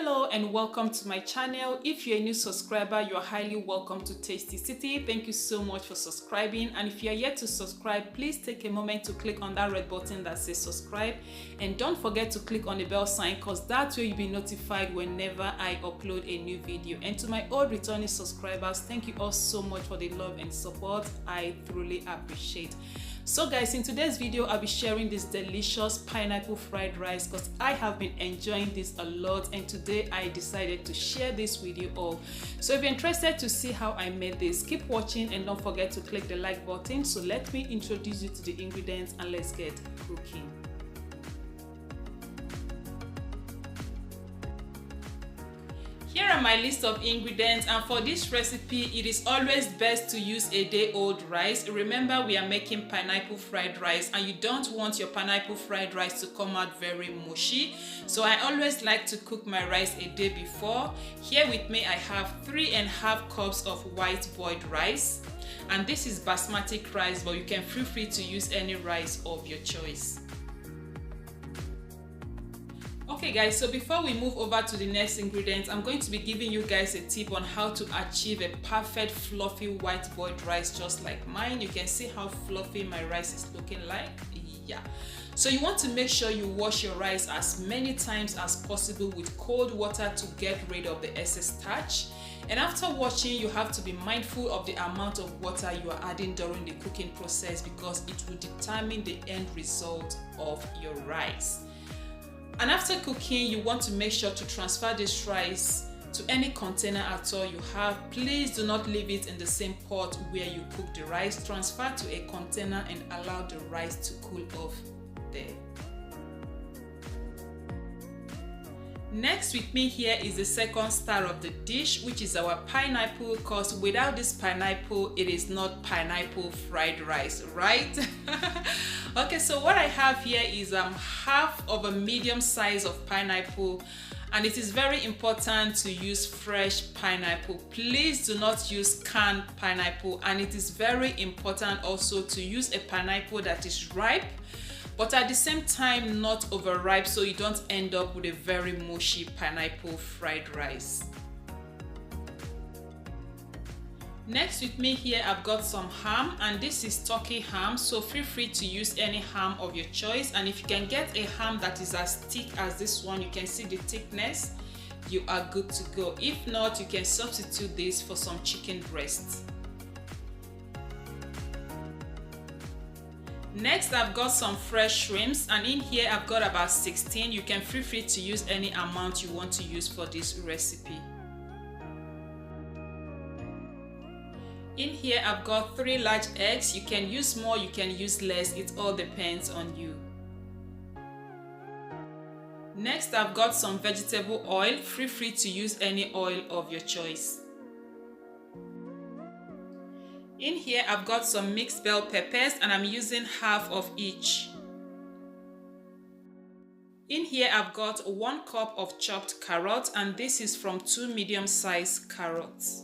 Hello and welcome to my channel. If you're a new subscriber, you're highly welcome to Tasty City. Thank you so much for subscribing, and if you're yet to subscribe, please take a moment to click on that red button that says subscribe, and don't forget to click on the bell sign because that way you'll be notified whenever I upload a new video. And to my old returning subscribers, thank you all so much for the love and support. I truly appreciate. So guys, in today's video I'll be sharing this delicious pineapple fried rice because I have been enjoying this a lot, and today I decided to share this with you all. So if you're interested to see how I made this, keep watching and don't forget to click the like button. So let me introduce you to the ingredients and let's get cooking. Here are my list of ingredients, and for this recipe it is always best to use a day-old rice. Remember, we are making pineapple fried rice and you don't want your pineapple fried rice to come out very mushy, so I always like to cook my rice a day before. Here with me I have 3.5 cups of white boiled rice, and this is basmati rice, but you can feel free to use any rice of your choice. Okay guys, so before we move over to the next ingredients, I'm going to be giving you guys a tip on how to achieve a perfect fluffy white boiled rice just like mine. You can see how fluffy my rice is looking like. Yeah. So you want to make sure you wash your rice as many times as possible with cold water to get rid of the excess starch. And after washing, you have to be mindful of the amount of water you are adding during the cooking process because it will determine the end result of your rice. And after cooking, you want to make sure to transfer this rice to any container at all you have. Please do not leave it in the same pot where you cook the rice. Transfer to a container and allow the rice to cool off there. Next with me here is the second star of the dish, which is our pineapple, because without this pineapple it is not pineapple fried rice, right? Okay, so what I have here is half of a medium size of pineapple, and it is very important to use fresh pineapple. Please do not use canned pineapple, and it is very important also to use a pineapple that is ripe but at the same time not overripe, so you don't end up with a very mushy pineapple fried rice. Next with me here I've got some ham, and this is turkey ham, so feel free to use any ham of your choice. And if you can get a ham that is as thick as this one, you can see the thickness, you are good to go. If not, you can substitute this for some chicken breasts. Next, I've got some fresh shrimps, and in here I've got about 16. You can feel free to use any amount you want to use for this recipe. In here I've got 3 large eggs. You can use more, you can use less, it all depends on you. Next, I've got some vegetable oil. Feel free to use any oil of your choice. In here I've got some mixed bell peppers, and I'm using half of each. In here I've got 1 cup of chopped carrots, and this is from 2 medium-sized carrots.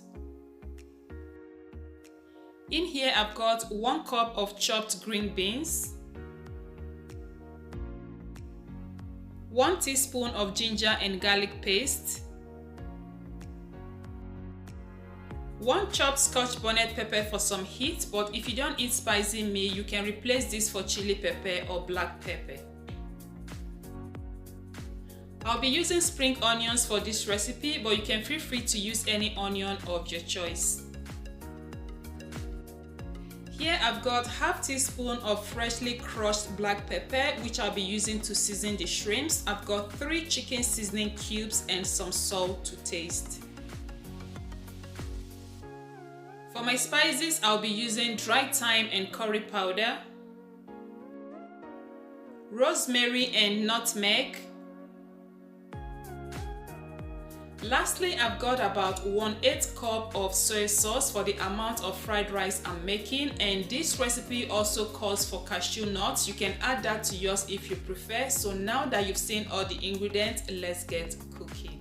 In here I've got 1 cup of chopped green beans, 1 teaspoon of ginger and garlic paste, 1 chopped scotch bonnet pepper for some heat, but if you don't eat spicy meat, you can replace this for chili pepper or black pepper. I'll be using spring onions for this recipe, but you can feel free to use any onion of your choice. Here I've got half teaspoon of freshly crushed black pepper, which I'll be using to season the shrimps. I've got 3 chicken seasoning cubes and some salt to taste. For my spices, I'll be using dry thyme and curry powder, rosemary and nutmeg. Lastly, I've got about 1/8 cup of soy sauce for the amount of fried rice I'm making, and this recipe also calls for cashew nuts. You can add that to yours if you prefer. So now that you've seen all the ingredients, let's get cooking.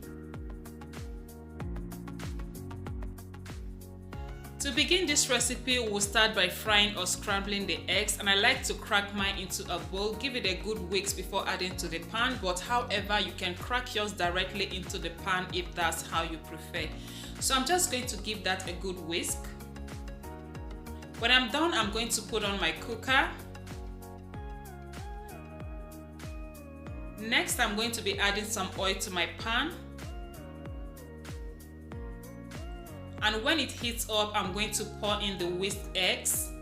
To begin this recipe, we'll start by frying or scrambling the eggs, and I like to crack mine into a bowl. Give it a good whisk before adding to the pan, but however, you can crack yours directly into the pan if that's how you prefer. So I'm just going to give that a good whisk. When I'm done, I'm going to put on my cooker. Next, I'm going to be adding some oil to my pan. And when it heats up, I'm going to pour in the whisked eggs.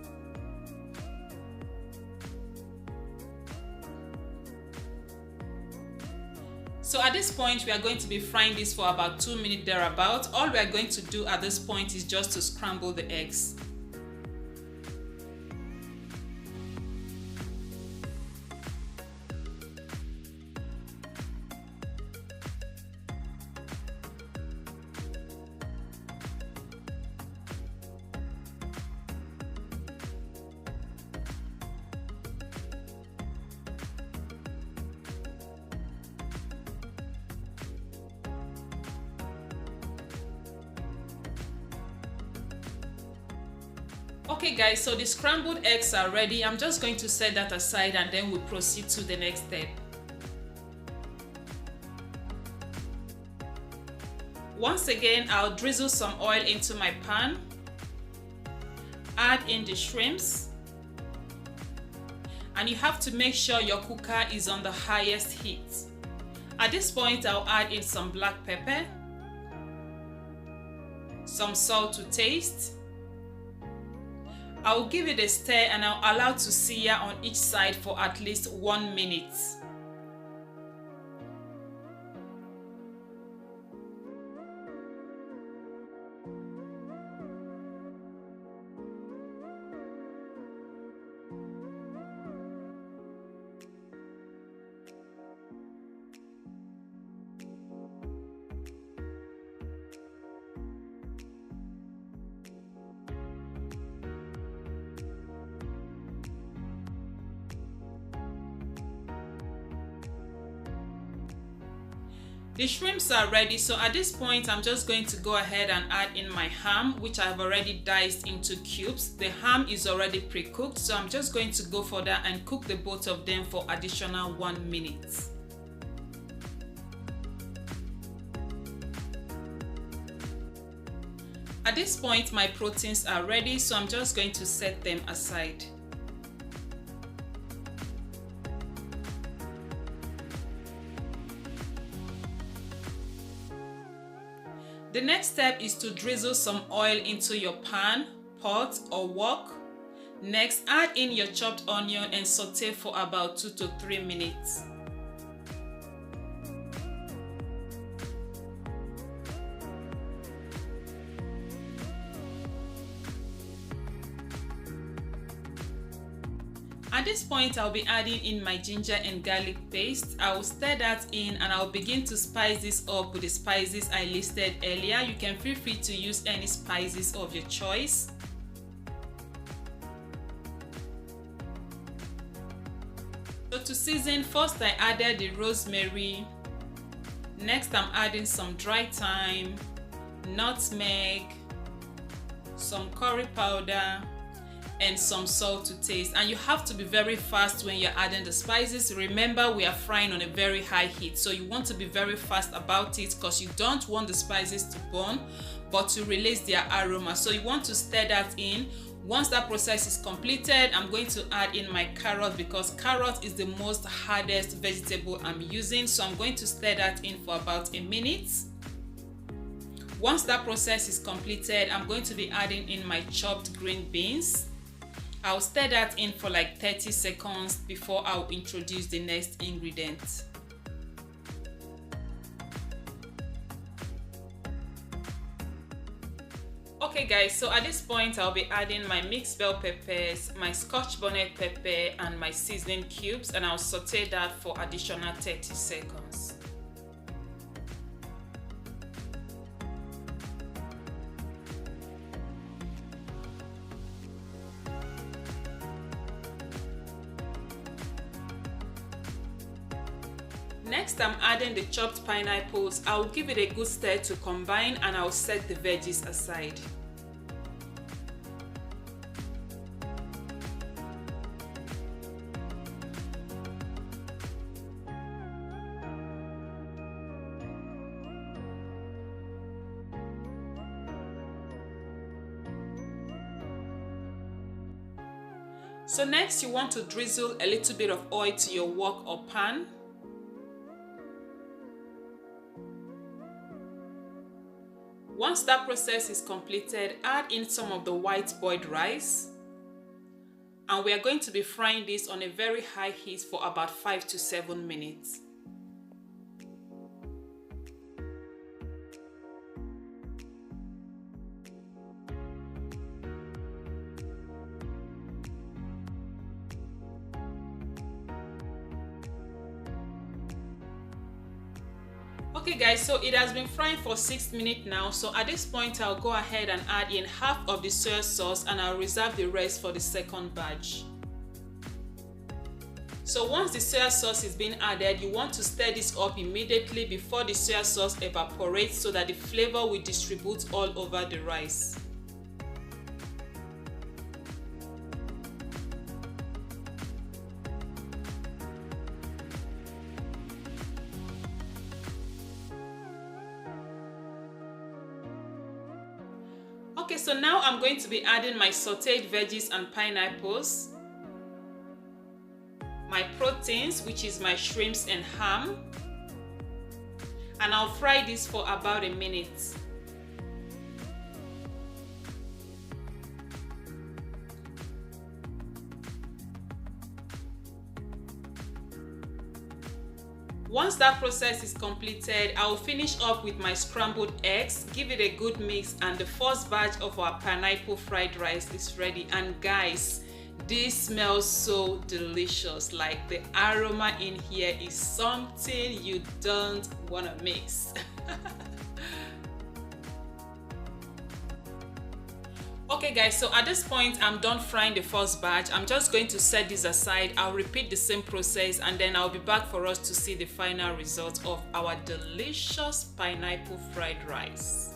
So at this point, we are going to be frying this for about 2 minutes thereabout. All we are going to do at this point is just to scramble the eggs. Okay guys, so the scrambled eggs are ready. I'm just going to set that aside and then we'll proceed to the next step. Once again, I'll drizzle some oil into my pan. Add in the shrimps. And you have to make sure your cooker is on the highest heat. At this point, I'll add in some black pepper, some salt to taste. I'll give it a stir and I'll allow to sear on each side for at least 1 minute. The shrimps are ready, so at this point I'm just going to go ahead and add in my ham, which I've already diced into cubes. The ham is already pre-cooked, so I'm just going to go for that and cook the both of them for additional 1 minute. At this point my proteins are ready, so I'm just going to set them aside. The next step is to drizzle some oil into your pan, pot or wok. Next, add in your chopped onion and saute for about 2 to 3 minutes. At this point, I'll be adding in my ginger and garlic paste. I will stir that in and I'll begin to spice this up with the spices I listed earlier. You can feel free to use any spices of your choice. So to season, first I added the rosemary. Next I'm adding some dry thyme, nutmeg, some curry powder, and some salt to taste. And you have to be very fast when you're adding the spices. Remember, we are frying on a very high heat, so you want to be very fast about it because you don't want the spices to burn but to release their aroma. So you want to stir that in. Once that process is completed, I'm going to add in my carrot because carrot is the most hardest vegetable I'm using, so I'm going to stir that in for about a minute. Once that process is completed, I'm going to be adding in my chopped green beans. I'll stir that in for like 30 seconds before I'll introduce the next ingredient. Okay guys, so at this point I'll be adding my mixed bell peppers, my scotch bonnet pepper and my seasoning cubes, and I'll saute that for additional 30 seconds. Next, I'm adding the chopped pineapples. I'll give it a good stir to combine and I'll set the veggies aside. So next you want to drizzle a little bit of oil to your wok or pan. Once that process is completed, add in some of the white boiled rice. And we are going to be frying this on a very high heat for about 5 to 7 minutes. Okay guys, so it has been frying for 6 minutes now. So at this point, I'll go ahead and add in half of the soy sauce and I'll reserve the rest for the second batch. So once the soy sauce is being added, you want to stir this up immediately before the soy sauce evaporates so that the flavor will distribute all over the rice. Okay, so now I'm going to be adding my sauteed veggies and pineapples, my proteins, which is my shrimps and ham, and I'll fry this for about a minute. Once that process is completed, I will finish up with my scrambled eggs, give it a good mix, and the first batch of our pineapple fried rice is ready. And guys, this smells so delicious. Like, the aroma in here is something you don't want to miss. Okay guys, so at this point I'm done frying the first batch. I'm just going to set this aside. I'll repeat the same process and then I'll be back for us to see the final result of our delicious pineapple fried rice.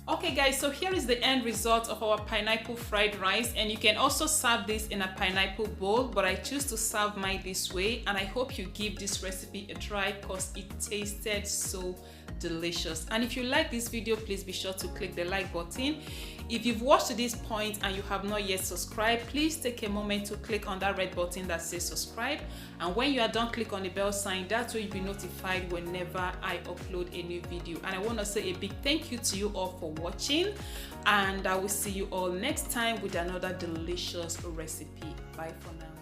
Okay guys, so here is the end result of our pineapple fried rice, and you can also serve this in a pineapple bowl, but I choose to serve mine this way, and I hope you give this recipe a try because it tasted so delicious. And if you like this video, please be sure to click the like button. If you've watched to this point and you have not yet subscribed, please take a moment to click on that red button that says subscribe, and when you are done, click on the bell sign. That way you'll be notified whenever I upload a new video. And I want to say a big thank you to you all for watching, and I will see you all next time with another delicious recipe. Bye for now.